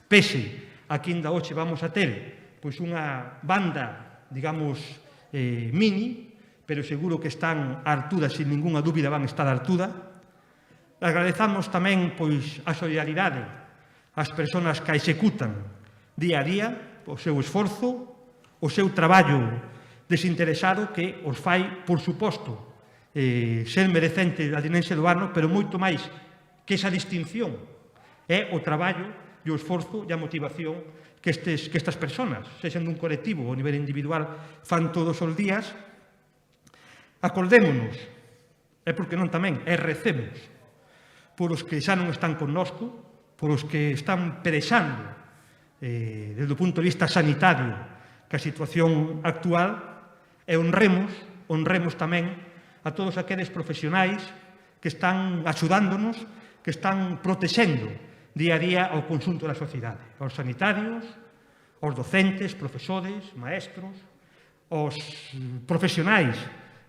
pese a que ainda hoxe vamos a ter pois unha banda, digamos, mini, pero seguro que están á altura, sin ninguna dúbida van a estar á altura. Agradezamos tamén pois a solidaridade ás persoas que a executan día a día, o seu esforzo, o seu traballo desinteresado que os fai, por suposto, ser merecente da linense do ano, pero moito máis que esa distinción é o traballo e o esforzo e a motivación que estas persoas, sexan dun colectivo ou a nivel individual, fan todos os días. Acordémonos, e porque non tamén, e recemos por os que xa non están connosco, por os que están perexando desde o punto de vista sanitario que a situación actual, e honremos tamén a todos aqueles profesionais que están axudándonos, que están protexendo día a día ao conxunto da sociedade, aos sanitarios, aos docentes, profesores, maestros, aos profesionais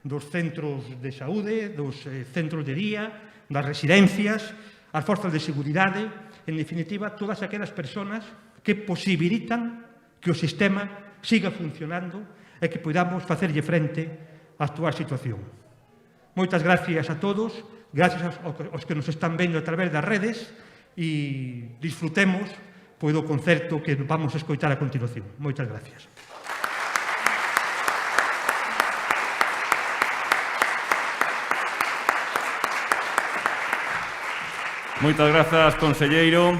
dos centros de saúde, dos centros de día, das residencias, as forzas de seguridade, en definitiva, todas aquelas persoas que posibilitan que o sistema siga funcionando e que podamos facerlle frente á actual situación. Moitas gracias a todos, gracias aos que nos están vendo a través das redes, e disfrutemos do concerto que vamos a escoitar a continuación. Moitas gracias. Moitas grazas, conselleiro.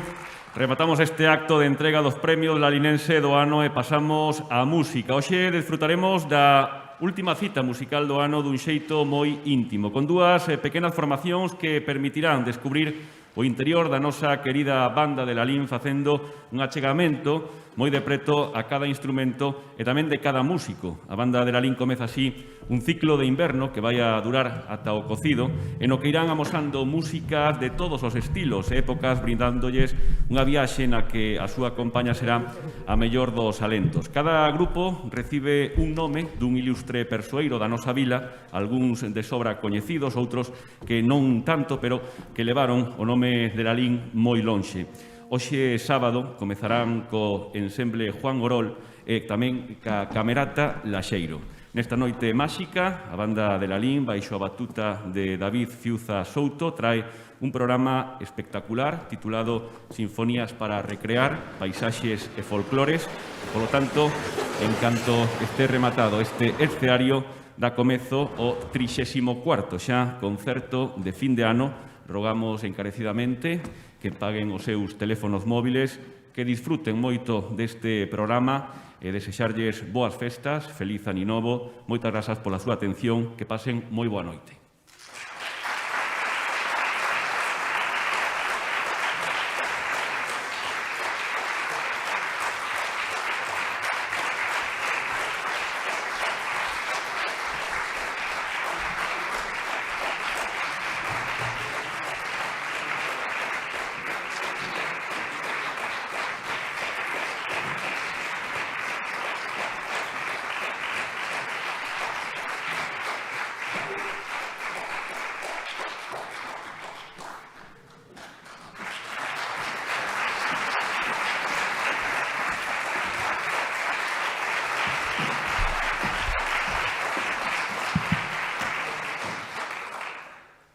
Rematamos este acto de entrega dos premios lalinense do ano e pasamos á música. Hoxe desfrutaremos da última cita musical do ano dun xeito moi íntimo, con dúas pequenas formacións que permitirán descubrir o interior da nosa querida banda de Lalín facendo un achegamento moi de preto a cada instrumento e tamén de cada músico. A banda de Lalín comeza así un ciclo de inverno que vai a durar ata o cocido, en o que irán amosando músicas de todos os estilos e épocas, brindándolles unha viaxe na que a súa compaña será a mellor dos alentos. Cada grupo recibe un nome dun ilustre persoeiro da nosa vila, algúns de sobra coñecidos, outros que non tanto, pero que levaron o nome de Lalín moi lonxe. Hoxe sábado comezarán co ensemble Juan Orol e tamén ca Camerata Laxeiro. Nesta noite máxica, a banda de Lalín, baixo a batuta de David Fiuza Souto, trae un programa espectacular titulado Sinfonías para recrear, paisaxes e folclores. Por lo tanto, en canto este rematado este escenario, dá comezo o 34º xa concerto de fin de ano. Rogamos encarecidamente que paguen os seus teléfonos móviles, que disfruten moito deste programa e desexarlles boas festas, feliz aninovo, moitas grazas pola súa atención, que pasen moi boa noite.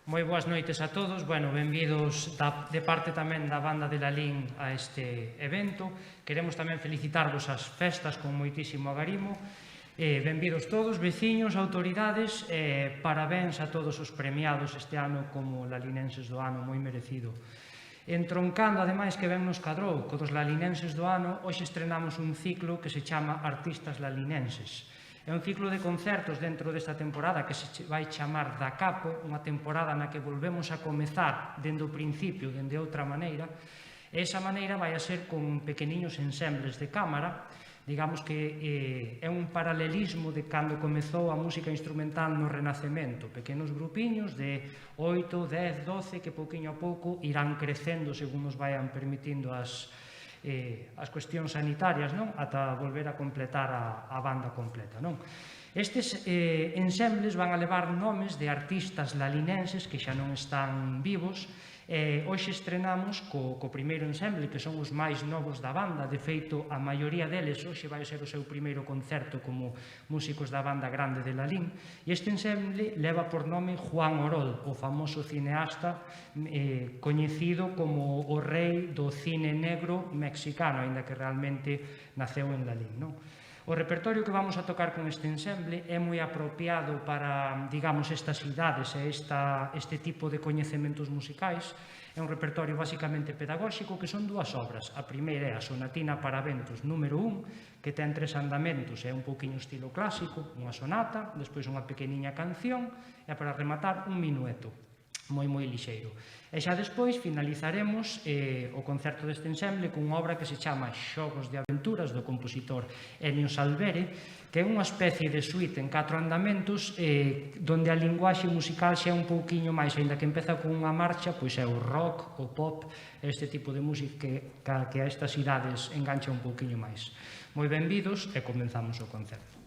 Moi boas noites a todos. Bueno, benvidos de parte tamén da banda de Lalín a este evento. Queremos tamén felicitarvos as festas con moitísimo agarimo. Benvidos todos, veciños, autoridades, parabéns a todos os premiados este ano como lalinenses do ano, moi merecido. Entroncando, ademais, que ben nos cadrou co dos lalinenses do ano, hoxe estrenamos un ciclo que se chama Artistas Lalinenses. É un ciclo de concertos dentro desta temporada que se vai chamar Da Capo, unha temporada na que volvemos a comezar dende o principio, dende outra maneira, e esa maneira vai a ser con pequeniños ensembles de cámara, digamos que é un paralelismo de cando comezou a música instrumental no Renacemento, pequenos grupiños de 8, 10, 12 que pouquiño a pouco irán crecendo según nos vayan permitindo as cuestións sanitarias, non? Ata volver a completar a banda completa, non? Estes ensembles van a levar nomes de artistas lalinenses que xa non están vivos. Hoxe estrenamos co primeiro ensemble, que son os máis novos da banda. De feito, a maioría deles hoxe vai ser o seu primeiro concerto como músicos da banda grande de Lalín. E este ensemble leva por nome Juan Orol, o famoso cineasta coñecido como o rei do cine negro mexicano, aínda que realmente naceu en Lalín, non? O repertorio que vamos a tocar con este ensemble é moi apropiado para, digamos, estas idades e este tipo de coñecementos musicais. É un repertorio basicamente pedagóxico que son dúas obras. A primeira é a Sonatina para ventos número 1, que ten 3 andamentos, é un pouquiño estilo clásico, unha sonata, despois unha pequeniña canción e para rematar un minueto, moi lixeiro. E xa despois finalizaremos o concerto deste ensemble cunha obra que se chama Xogos de Aventuras, do compositor Ennio Salvere, que é unha especie de suite en 4 andamentos donde a linguaxe musical xa é un pouquiño máis, aínda que empeza con unha marcha, pois é o rock, o pop, este tipo de música que a estas idades engancha un pouquiño máis. Moi benvidos e comenzamos o concerto.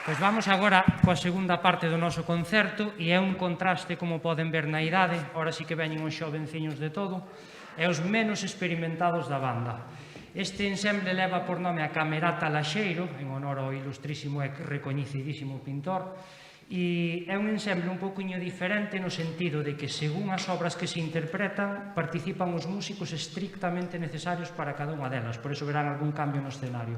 Pois vamos agora coa segunda parte do noso concerto e é un contraste, como poden ver na idade, ora sí que veñen os xovenciños de todo, e os menos experimentados da banda. Este ensemble leva por nome a Camerata Laxeiro, en honor ao ilustrísimo e recoñecidísimo pintor, e é un ensemble un pouquiño diferente no sentido de que, según as obras que se interpretan, participan os músicos estrictamente necesarios para cada unha delas, por iso verán algún cambio no escenario.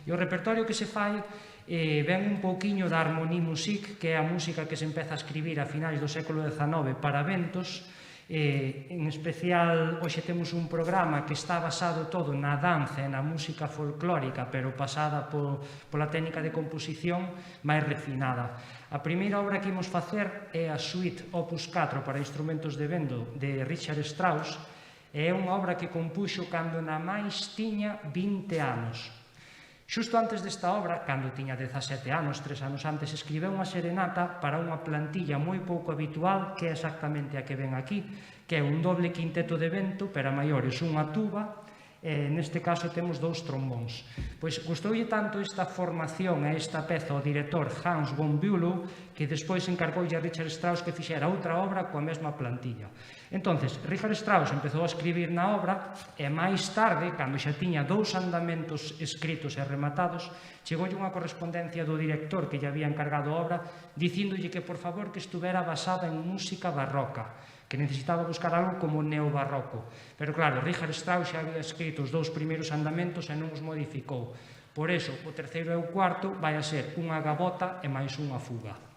E o repertorio que se fai ven un pouquiño da harmonie musique, que é a música que se empeza a escribir a finais do século XIX para ventos. En especial, hoxe temos un programa que está basado todo na danza e na música folclórica, pero pasada pola técnica de composición máis refinada. A primeira obra que imos facer é a Suite Opus 4 para instrumentos de vento de Richard Strauss, e é unha obra que compuxo cando na máis tiña 20 anos. Xusto antes desta obra, cando tiña 17 anos, 3 anos antes, escribeu unha serenata para unha plantilla moi pouco habitual, que é exactamente a que ven aquí, que é un doble quinteto de vento, pero a maiores, unha tuba, e neste caso temos 2 trombóns. Pois gustoulle tanto esta formación e esta peza ao director Hans von Bülow, que despois encargoulle a Richard Strauss que fixera outra obra coa mesma plantilla. Entonces, Richard Strauss empezou a escribir na obra e máis tarde, cando xa tiña 2 andamentos escritos e rematados, chegoulle unha correspondencia do director que lle había encargado a obra dicíndolle que por favor que estuvera basada en música barroca, que necesitaba buscar algo como neobarroco. Pero claro, Richard Strauss xa había escrito os 2 primeiros andamentos e non os modificou. Por iso, o terceiro e o cuarto vai a ser unha gabota e máis unha fuga.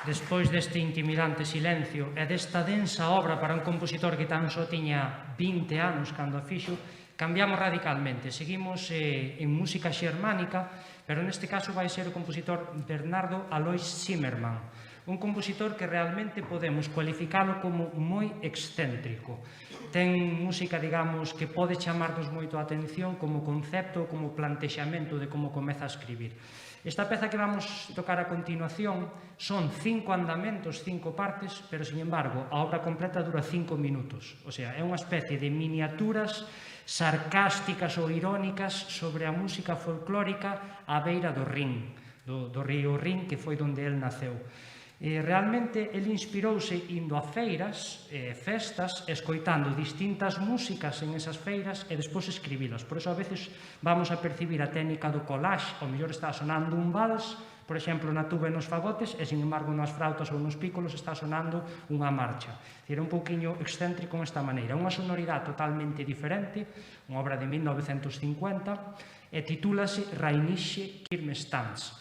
despois deste intimidante silencio e desta densa obra para un compositor que tan só tiña 20 anos cando a fixo, cambiamos radicalmente. Seguimos en música xermánica, pero neste caso vai ser o compositor Bernardo Alois Zimmermann, un compositor que realmente podemos cualificalo como moi excéntrico. Ten música, digamos, que pode chamarnos moito a atención como concepto, como plantexamento de como comeza a escribir. Esta peza que vamos tocar a continuación son 5 andamentos, 5 partes, pero, sin embargo, a obra completa dura 5 minutos. O sea, é unha especie de miniaturas sarcásticas ou irónicas sobre a música folclórica á beira do Rin, do río Rin, que foi onde el naceu. Realmente, el inspirouse indo a feiras, festas, escoitando distintas músicas en esas feiras e despois escribilas. Por eso, a veces, vamos a percibir a técnica do collage, ao mellor está sonando un vals, por exemplo, na tuba e nos fagotes, e, sin embargo, nas frautas ou nos pícolos está sonando unha marcha. Era un pouquiño excéntrico esta maneira. Unha sonoridade totalmente diferente, unha obra de 1950, e titúlase Rheinische Kirmestanz.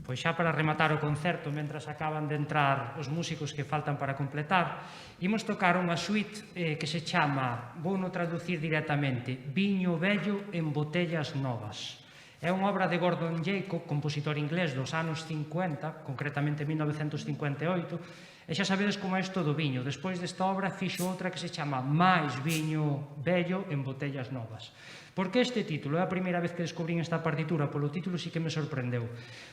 Pois xa para rematar o concerto, mentras acaban de entrar os músicos que faltan para completar, imos tocar unha suite que se chama, vou no traducir directamente, Viño Vello en Botellas Novas. É unha obra de Gordon Jacob, compositor inglés dos anos 50, concretamente 1958, e xa sabedes como é isto do viño. Despois desta obra fixo outra que se chama Máis Viño Vello en Botellas Novas. Por que este título? É a primeira vez que descubrín esta partitura, polo título sí que me sorprendeu.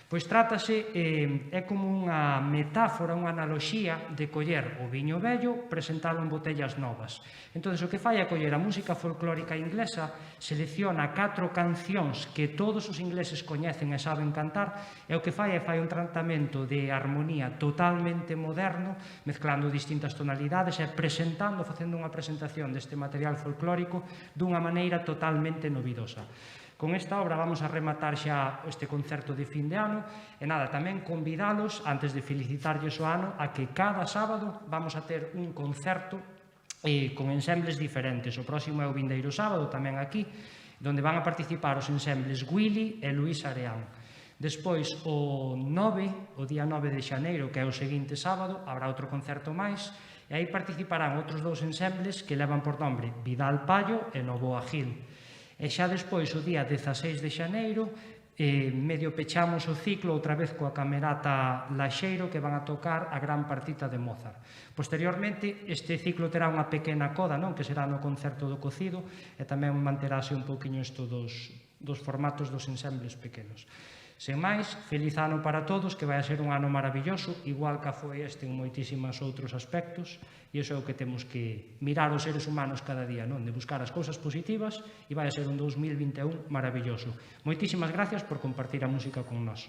Pois trátase, é como unha metáfora, unha analoxía de coller o viño vello, presentalo en botellas novas. Entón, o que fai é coller a música folclórica inglesa, selecciona 4 cancións que todos os ingleses coñecen e saben cantar, e o que fai é un tratamento de armonía totalmente moderno, mezclando distintas tonalidades e facendo unha presentación deste material folclórico dunha maneira totalmente novidosa. Con esta obra vamos a rematar xa este concerto de fin de ano e nada, tamén convidalos, antes de felicitarlles o ano, a que cada sábado vamos a ter un concerto con ensembles diferentes. O próximo é o vindeiro sábado, tamén aquí, onde van a participar os ensembles Willy e Luís Areán. Despois, o día 9 de xaneiro, que é o seguinte sábado, habrá outro concerto máis, e aí participarán outros 2 ensembles que levan por nombre Vidal Pallo e Novoa Gil. E xa despois, o día 16 de xaneiro, medio pechamos o ciclo outra vez coa Camerata Laxeiro, que van a tocar a gran partita de Mozart. Posteriormente, este ciclo terá unha pequena coda, non, que será no concerto do Cocido, e tamén manterase un pouquiño isto dos formatos dos ensembles pequenos. Sen máis, feliz ano para todos, que vai a ser un ano maravilloso, igual que foi este en moitísimos outros aspectos, e iso é o que temos que mirar os seres humanos cada día, non? De buscar as cousas positivas, e vai a ser un 2021 maravilloso. Moitísimas gracias por compartir a música con nós.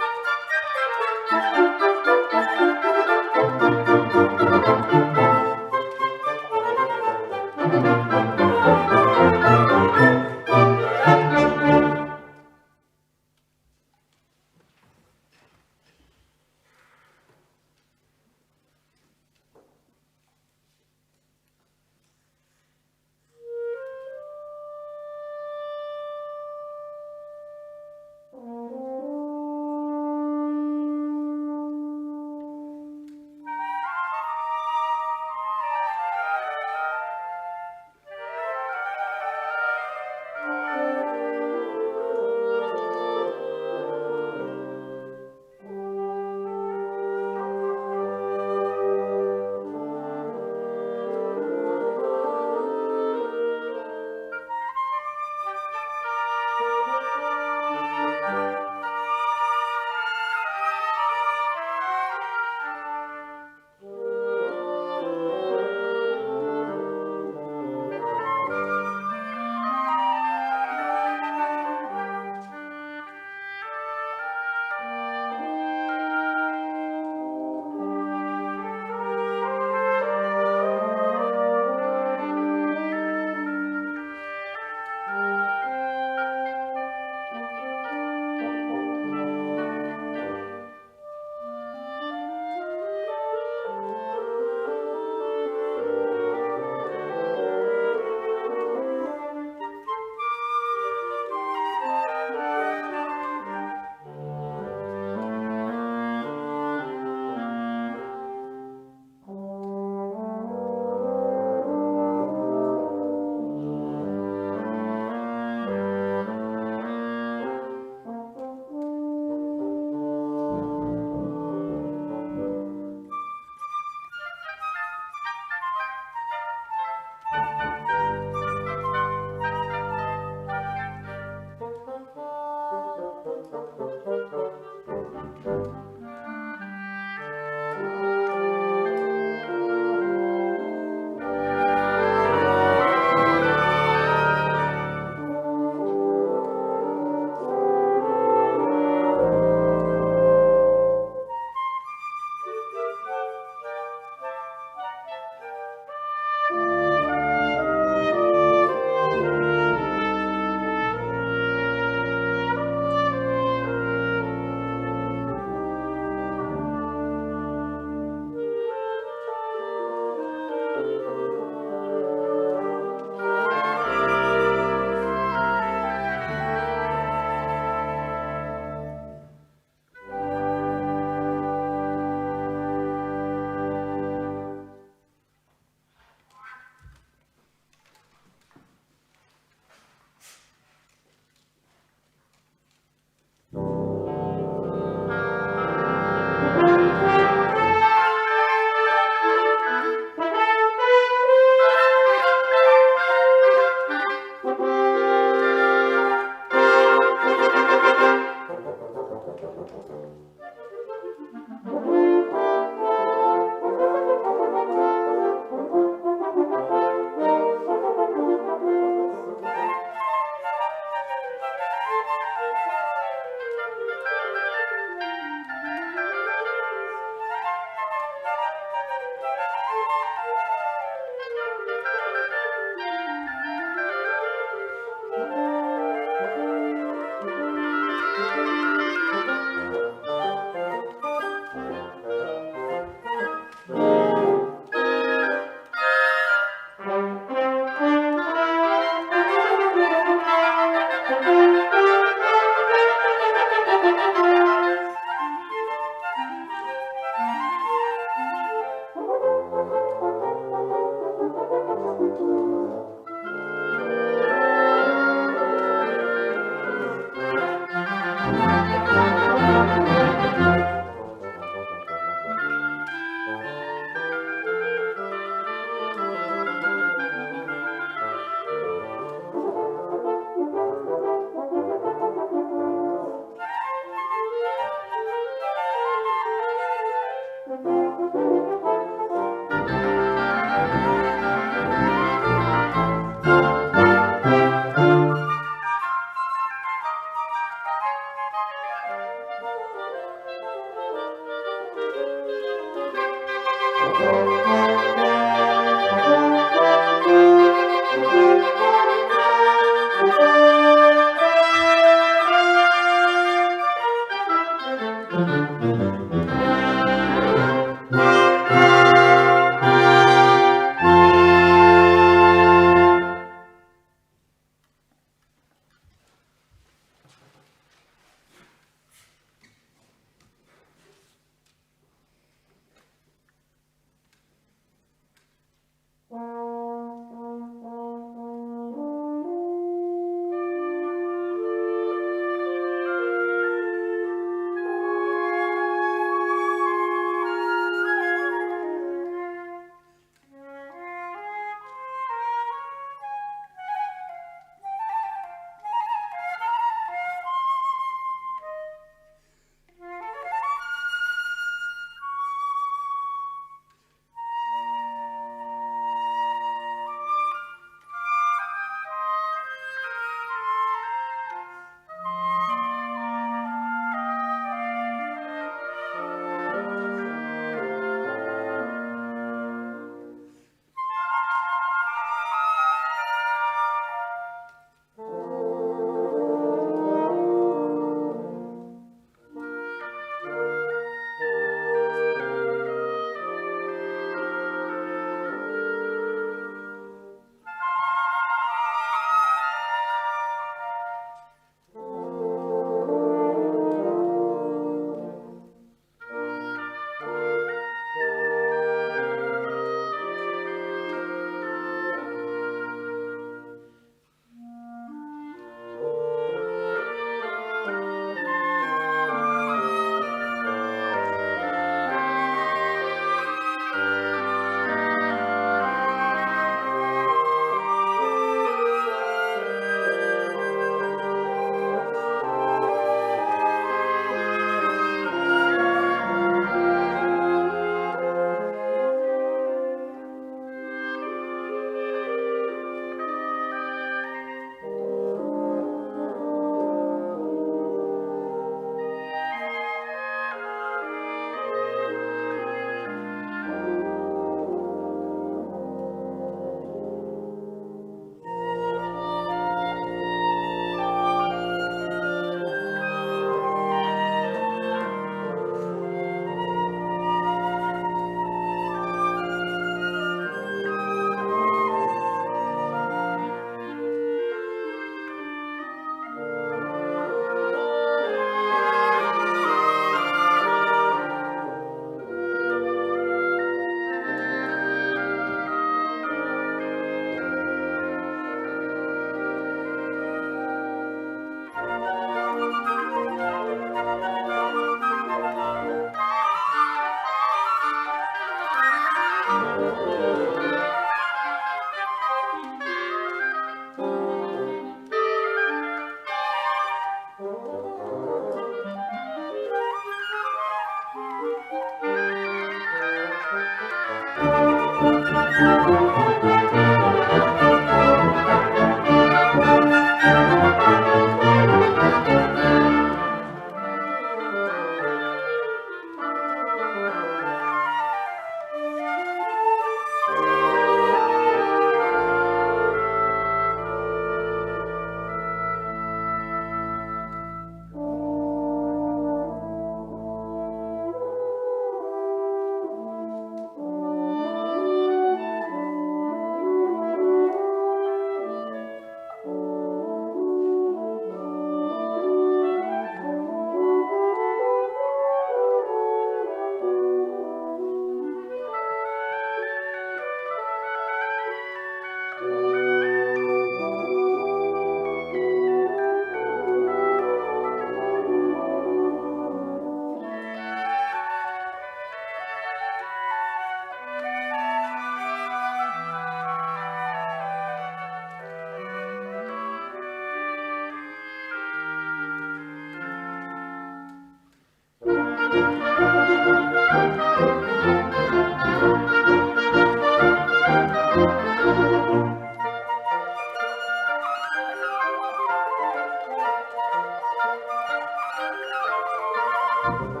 Música